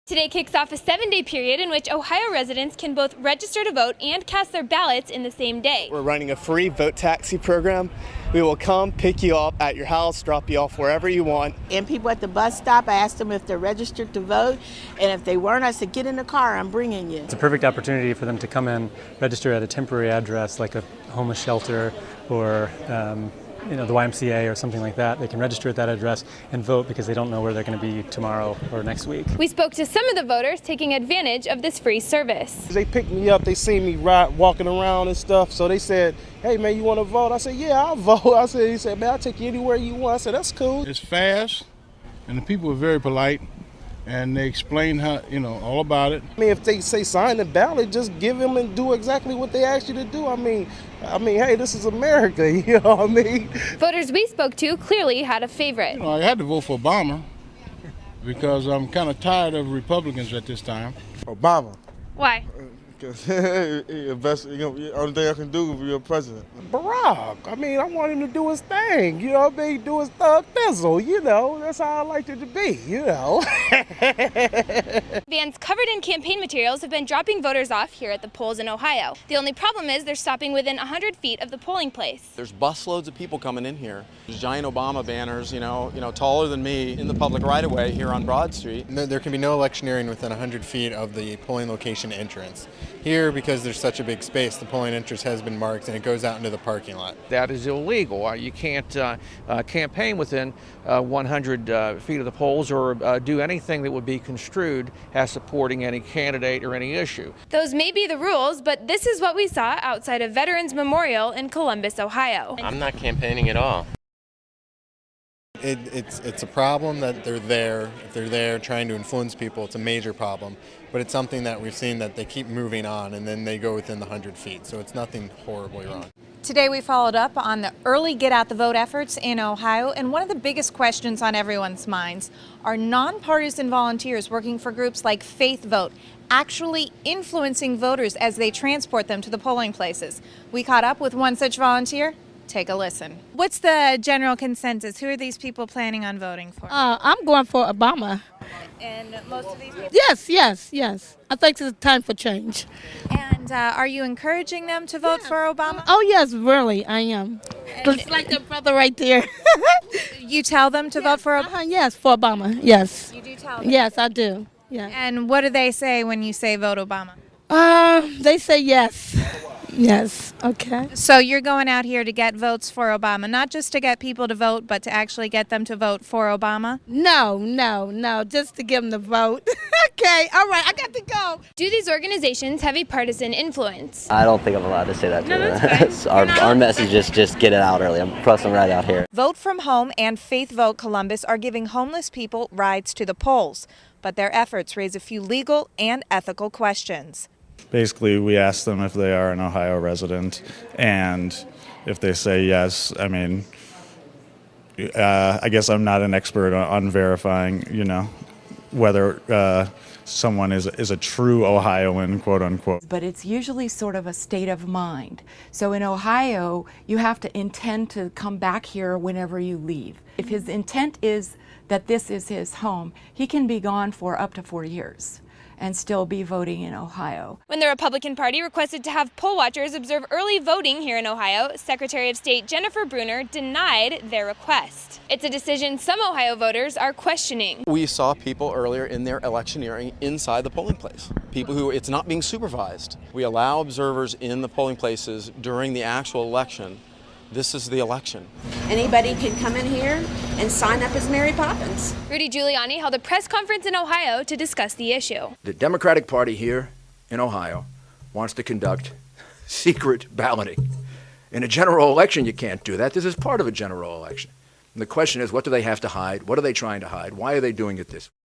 Today kicks off a 7-day period in which Ohio residents can both register to vote and cast their ballots in the same day. We're running a free vote taxi program. We will come pick you up at your house, drop you off wherever you want. And people at the bus stop, I asked them if they're registered to vote, and if they weren't, I said, get in the car, I'm bringing you. It's a perfect opportunity for them to come in, register at a temporary address like a homeless shelter or the YMCA or something like that. They can register at that address and vote because they don't know where they're going to be tomorrow or next week. We spoke to some of the voters taking advantage of this free service. They picked me up, they seen me walking around and stuff, so they said, hey man, you want to vote? I said, yeah, I'll vote. He said, man, I'll take you anywhere you want. I said, that's cool. It's fast, and the people are very polite, and they explain how, all about it. I mean, if they say sign the ballot, just give them and do exactly what they ask you to do. I mean, hey, this is America, you know what I mean? Voters we spoke to clearly had a favorite. I had to vote for Obama because I'm kind of tired of Republicans at this time. Obama. Why? Because the best, only thing I can do is be a president. Barack, I want him to do his thing, you know what I mean? Do his thug thizzle, that's how I like it to be, Vans covered in campaign materials have been dropping voters off here at the polls in Ohio. The only problem is they're stopping within 100 feet of the polling place. There's busloads of people coming in here. There's giant Obama banners, taller than me in the public right-of-way here on Broad Street. There can be no electioneering within 100 feet of the polling location entrance. Here, because there's such a big space, the polling entrance has been marked and it goes out into the parking lot. That is illegal. You can't campaign within 100 feet of the polls or do anything that would be construed as supporting any candidate or any issue. Those may be the rules, but this is what we saw outside of Veterans Memorial in Columbus, Ohio. I'm not campaigning at all. It's a problem that they're there. If they're there trying to influence people, it's a major problem. But it's something that we've seen that they keep moving on and then they go within the 100 feet. So it's nothing horribly wrong. Today we followed up on the early get out the vote efforts in Ohio, and one of the biggest questions on everyone's minds are nonpartisan volunteers working for groups like Faith Vote actually influencing voters as they transport them to the polling places. We caught up with one such volunteer. Take a listen. What's the general consensus? Who are these people planning on voting for? I'm going for Obama. And most of these people? Yes. I think it's time for change. And are you encouraging them to vote for Obama? Oh, yes, really, I am. It's like the brother right there. You tell them to vote for Obama? Yes, for Obama, yes. You do tell them? Yes, I do. Yeah. And what do they say when you say vote Obama? They say yes. Yes, okay. So you're going out here to get votes for Obama, not just to get people to vote, but to actually get them to vote for Obama? No, just to give them the vote. Okay, all right, I got to go. Do these organizations have a partisan influence? I don't think I'm allowed to say that to No, them. that's fine. Our message is just get it out early. I'm pressing right out here. Vote from Home and Faith Vote Columbus are giving homeless people rides to the polls, but their efforts raise a few legal and ethical questions. Basically, we ask them if they are an Ohio resident, and if they say yes, I guess I'm not an expert on verifying, whether someone is a true Ohioan, quote unquote. But it's usually sort of a state of mind. So in Ohio, you have to intend to come back here whenever you leave. If his intent is that this is his home, he can be gone for up to 4 years and still be voting in Ohio. When the Republican Party requested to have poll watchers observe early voting here in Ohio, Secretary of State Jennifer Brunner denied their request. It's a decision some Ohio voters are questioning. We saw people earlier in their electioneering inside the polling place. People who it's not being supervised. We allow observers in the polling places during the actual election. This is the election. Anybody can come in here and sign up as Mary Poppins. Rudy Giuliani held a press conference in Ohio to discuss the issue. The Democratic Party here in Ohio wants to conduct secret balloting. In a general election, you can't do that. This is part of a general election. And the question is, what do they have to hide? What are they trying to hide? Why are they doing it this way?